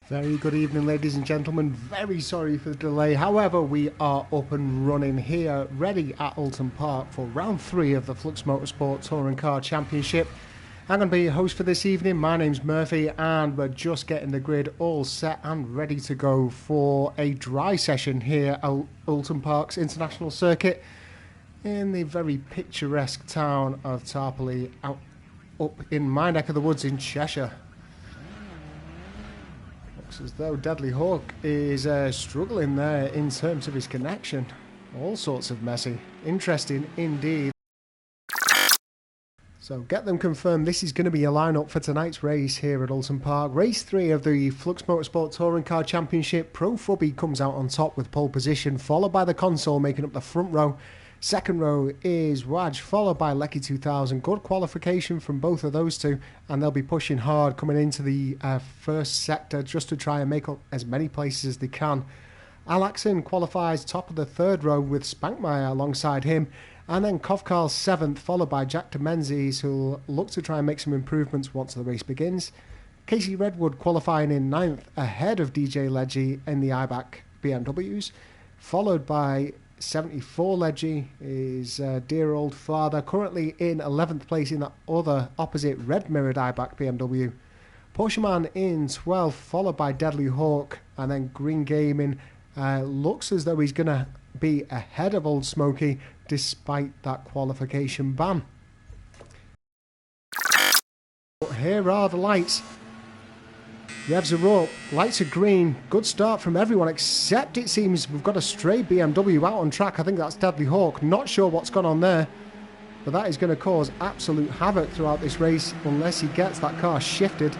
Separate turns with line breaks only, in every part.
Very good evening, ladies and gentlemen. Very sorry for the delay. However, we are up and running here, ready at Oulton Park for round 3 of the FluxMotorsport Touring Car Championship. I'm going to be your host for this evening. My name's Murphy, and we're just getting the grid all set and ready to go for a dry session here at Oulton Park's International Circuit in the very picturesque town of Tarporley, up in my neck of the woods in Cheshire. Looks as though Deadly Hawk is struggling there in terms of his connection. All sorts of messy. Interesting indeed. So get them confirmed. This is going to be a lineup for tonight's race here at Oulton Park. Race 3 of the FluxMotorsport Touring Car Championship. Pro Fubby comes out on top with pole position, followed by the console making up the front row. Second row is Wajoshg, followed by Lecky 2000. Good qualification from both of those two, and they'll be pushing hard coming into the first sector just to try and make up as many places as they can. Alaxon qualifies top of the third row with Spankmeyer alongside him, and then Kovkarl 7th, followed by Jack de Menzies, who'll look to try and make some improvements once the race begins. Casey Redwood qualifying in 9th ahead of DJ Leggy in the IBAC BMWs, followed by 74 Leggy, his dear old father, currently in 11th place in that other opposite red mirrored IBAC BMW. Porscheman in 12th, followed by Deadly Hawk, and then Green Gaming looks as though he's going to be ahead of Old Smoky despite that qualification ban. Here are the lights. Revs are up, lights are green, good start from everyone except it seems we've got a stray BMW out on track. I think that's Deadly Hawk, not sure what's gone on there, but that is going to cause absolute havoc throughout this race unless he gets that car shifted.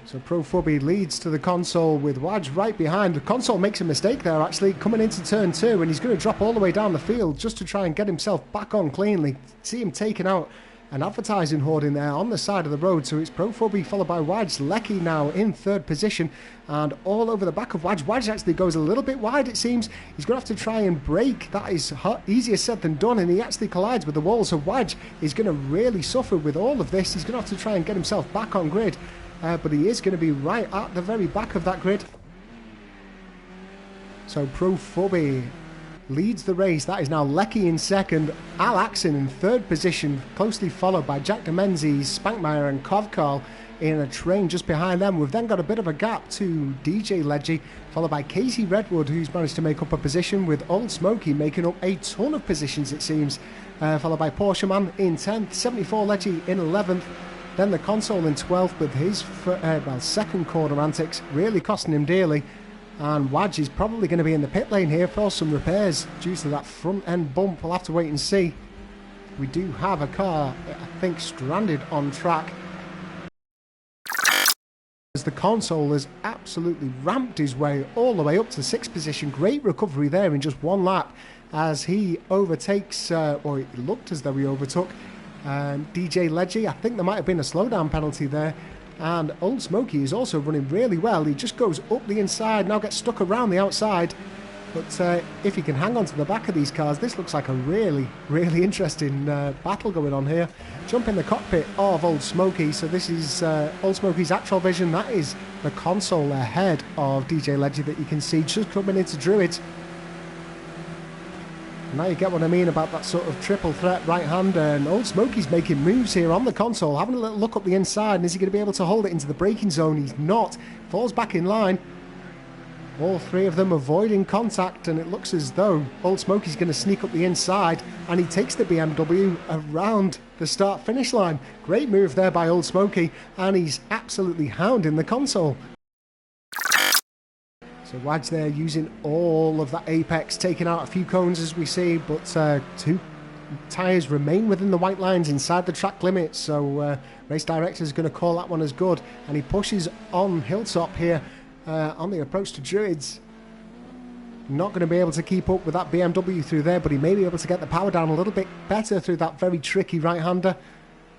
So Pro Fubby leads to the console with Wajoshg right behind. The console makes a mistake there actually, coming into turn 2, and he's going to drop all the way down the field just to try and get himself back on cleanly. See him taken out. An advertising hoarding there on the side of the road, so it's Pro Fubby followed by Wajoshg. Lecky now in 3rd position and all over the back of Wajoshg. Wajoshg actually goes a little bit wide, it seems. He's going to have to try and brake. That is easier said than done, and he actually collides with the wall, so Wajoshg is going to really suffer with all of this. He's going to have to try and get himself back on grid, but he is going to be right at the very back of that grid. So Pro Fubby leads the race. That is now Lecky in 2nd, Alaxon in 3rd position, closely followed by Jack de Menzies, Spankmeyer and Kovkarl in a train just behind them. We've then got a bit of a gap to DJ Leggy, followed by Casey Redwood, who's managed to make up a position, with Old Smoky making up a ton of positions it seems, followed by Porscheman in 10th, 74 Leggy in 11th, then the console in 12th with his second corner antics really costing him dearly. And Wajoshg is probably going to be in the pit lane here for some repairs due to that front end bump. We'll have to wait and see. We do have a car, I think, stranded on track, as the console has absolutely ramped his way all the way up to 6th position. Great recovery there in just one lap as he overtakes, or it looked as though he overtook DJ Leggy. I think there might have been a slowdown penalty there. And Old Smoky is also running really well. He just goes up the inside, now gets stuck around the outside. But if he can hang on to the back of these cars, this looks like a really, really interesting battle going on here. Jump in the cockpit of Old Smoky. So this is Old Smoky's actual vision. That is the console ahead of DJ Leggy that you can see just coming into Druids. Now you get what I mean about that sort of triple threat right-hander, and Old Smoky's making moves here on the console, having a little look up the inside, and is he going to be able to hold it into the braking zone? He's not. Falls back in line. All three of them avoiding contact, and it looks as though Old Smoky's going to sneak up the inside, and he takes the BMW around the start-finish line. Great move there by Old Smoky, and he's absolutely hounding the console. So Wajoshg there using all of that apex, taking out a few cones as we see, but 2 tyres remain within the white lines inside the track limit, so race director is going to call that one as good, and he pushes on Hilltop here on the approach to Druids. Not going to be able to keep up with that BMW through there, but he may be able to get the power down a little bit better through that very tricky right-hander.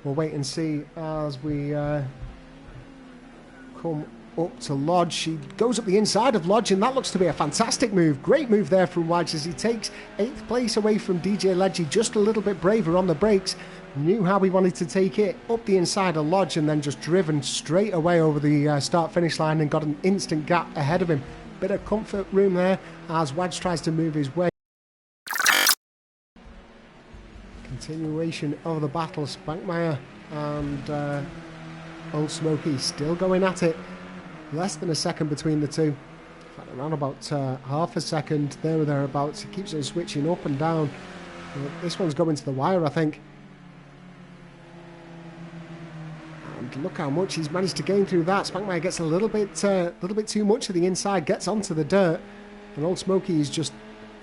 We'll wait and see as we come up to Lodge. She goes up the inside of Lodge, and that looks to be a fantastic move. Great move there from Wajoshg as he takes 8th place away from DJ Leggy, just a little bit braver on the brakes. Knew how he wanted to take it up the inside of Lodge and then just driven straight away over the start-finish line and got an instant gap ahead of him. Bit of comfort room there as Waj tries to move his way. Continuation of the battle. Spankmeyer and Old Smoky still going at it. Less than a second between the two. In fact, around about half a second there or thereabouts. He keeps on switching up and down. This one's going to the wire, I think. And look how much he's managed to gain through that. Spankmeyer gets a little bit too much to the inside, gets onto the dirt, and Old Smoky is just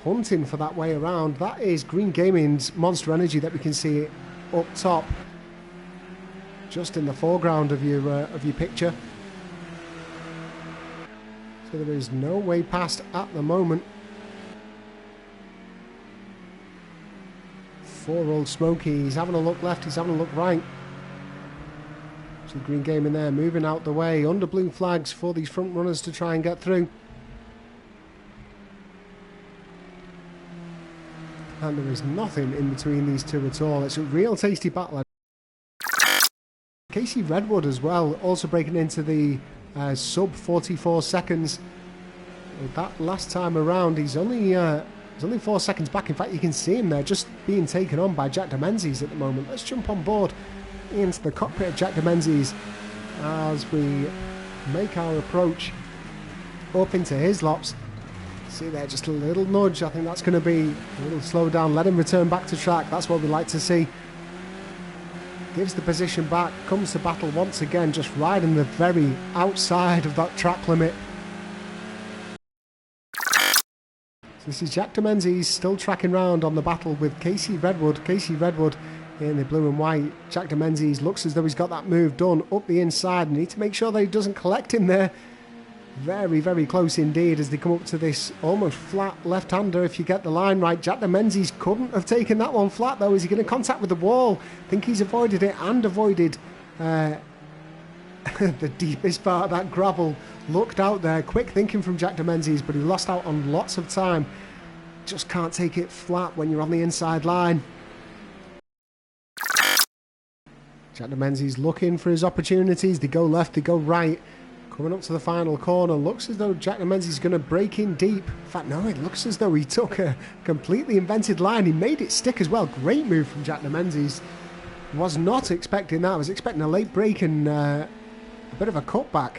hunting for that way around. That is Green Gaming's Monster Energy that we can see up top, just in the foreground of your picture. So there is no way past at the moment for Old Smoky. He's having a look left, he's having a look right. So Green Gaming there moving out the way under blue flags for these front runners to try and get through. And there is nothing in between these two at all. It's a real tasty battle. Casey Redwood as well, also breaking into the sub 44 seconds. That last time around, he's only 4 seconds back. In fact, you can see him there just being taken on by Jack Demenzies at the moment. Let's jump on board into the cockpit of Jack Demenzies as we make our approach up into his lops. See there, just a little nudge. I think that's going to be a little slow down. Let him return back to track. That's what we like to see. Gives the position back, comes to battle once again, just riding the very outside of that track limit. So this is Jack Demenzies still tracking round on the battle with Casey Redwood. Casey Redwood in the blue and white. Jack Demenzies looks as though he's got that move done up the inside. Need to make sure that he doesn't collect him there. Very, very close indeed as they come up to this almost flat left-hander, if you get the line right. Jack Demenzies couldn't have taken that one flat, though. Is he going to contact with the wall? I think he's avoided it and avoided the deepest part of that gravel. Looked out there. Quick thinking from Jack Demenzies, but he lost out on lots of time. Just can't take it flat when you're on the inside line. Jack Demenzies looking for his opportunities. They go left, they go right. Coming up to the final corner, looks as though Jack Demenzies is going to break in deep. In fact, no, it looks as though he took a completely invented line. He made it stick as well. Great move from Jack Demenzies. Was not expecting that. I was expecting a late break and a bit of a cutback.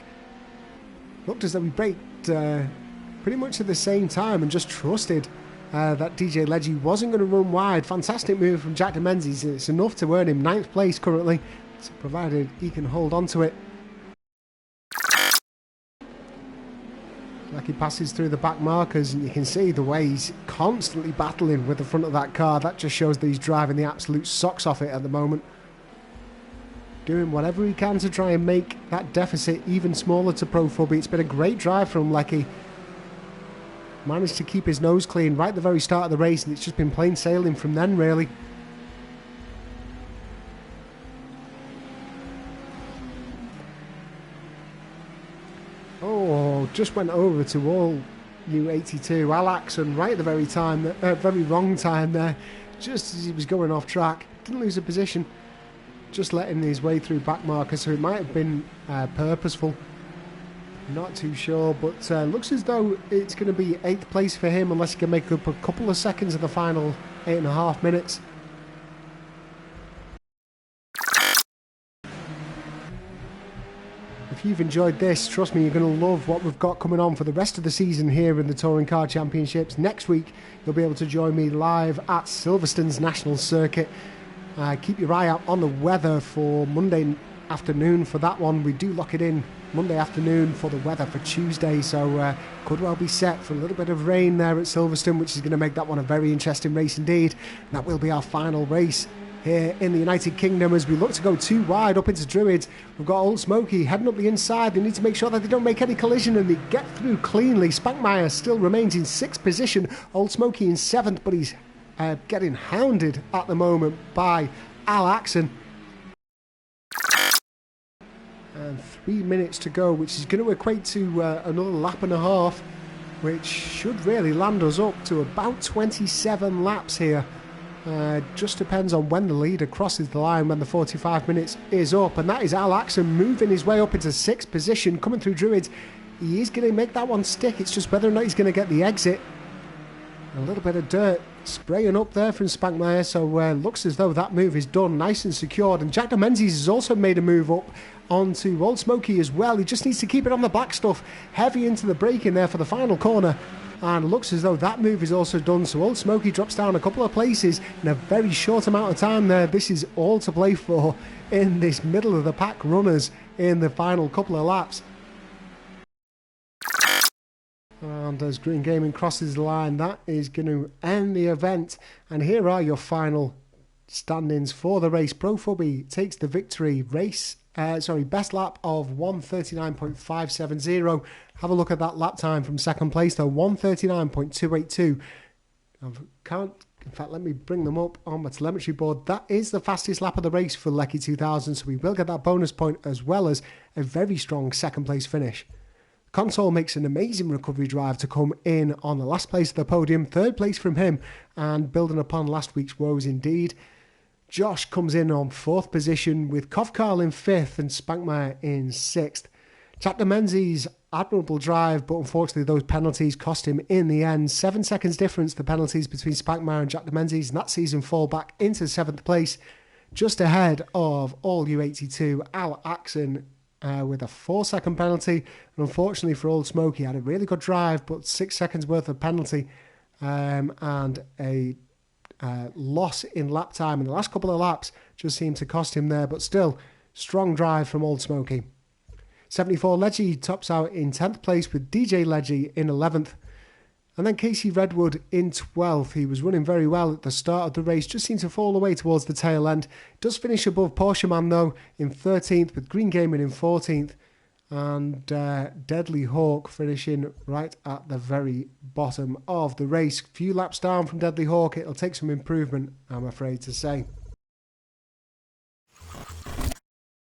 Looked as though he braked pretty much at the same time and just trusted that DJ Leggy wasn't going to run wide. Fantastic move from Jack Demenzies. It's enough to earn him 9th place currently, so provided he can hold on to it. Like he passes through the back markers, and you can see the way he's constantly battling with the front of that car. That just shows that he's driving the absolute socks off it at the moment. Doing whatever he can to try and make that deficit even smaller to Pro Fubby. It's been a great drive from Lecky. Managed to keep his nose clean right at the very start of the race, and it's just been plain sailing from then, really. Oh, just went over to all new 82. Al Axon right at the very wrong time there, just as he was going off track. Didn't lose a position, just letting his way through back markers, so it might have been purposeful. Not too sure, but looks as though it's going to be 8th place for him unless he can make up a couple of seconds in the final 8.5 minutes. If you've enjoyed this, trust me, you're going to love what we've got coming on for the rest of the season here in the Touring Car Championships. Next week, you'll be able to join me live at Silverstone's National Circuit. Keep your eye out on the weather for Monday afternoon for that one. We do lock it in Monday afternoon for the weather for Tuesday, so could well be set for a little bit of rain there at Silverstone, which is going to make that one a very interesting race indeed. And that will be our final race here in the United Kingdom as we look to go too wide up into Druids. We've got Old Smoky heading up the inside. They need to make sure that they don't make any collision and they get through cleanly. Spankmeyer still remains in 6th position. Old Smoky in 7th, but he's getting hounded at the moment by Al Axon. And 3 minutes to go, which is going to equate to another lap and a half, which should really land us up to about 27 laps here Just depends on when the leader crosses the line, when the 45 minutes is up. And that is Al Axon moving his way up into 6th position, coming through Druids. He is going to make that one stick. It's just whether or not he's going to get the exit. A little bit of dirt spraying up there from Spankmeyer, so looks as though that move is done, nice and secured. And Jack de Menzies has also made a move up onto Old Smoky as well. He just needs to keep it on the black stuff, heavy into the brake in there for the final corner. And looks as though that move is also done, so Old Smoky drops down a couple of places in a very short amount of time there. This is all to play for in this middle of the pack runners in the final couple of laps. And as Green Gaming crosses the line, that is going to end the event. And here are your final standings for the race. Profubby takes the victory. Best lap of 1:39.570. Have a look at that lap time from second place though, 1:39.282. In fact, let me bring them up on my telemetry board. That is the fastest lap of the race for Lecky 2000, so we will get that bonus point as well as a very strong second place finish. Console makes an amazing recovery drive to come in on the last place of the podium, third place from him, and building upon last week's woes indeed. Josh comes in on 4th position with Kovkarl in 5th and Spankmeyer in 6th. Jack de Menzies' admirable drive, but unfortunately those penalties cost him in the end. 7 seconds difference, the penalties between Spankmeyer and Jack de Menzies, and that sees him fall back into 7th place, just ahead of all U82 Al Axon with a 4-second penalty. And unfortunately for Old Smoky, he had a really good drive, but 6 seconds worth of penalty and a loss in lap time in the last couple of laps just seemed to cost him there, but still strong drive from Old Smoky. 74 Leggy tops out in 10th place with DJ Leggy in 11th, and then Casey Redwood in 12th. He was running very well at the start of the race, just seemed to fall away towards the tail end. Does finish above Porsche Man though in 13th, with Green Gaming in 14th, and Deadly Hawk finishing right at the very bottom of the race. Few laps down from Deadly Hawk. It'll take some improvement, I'm afraid to say.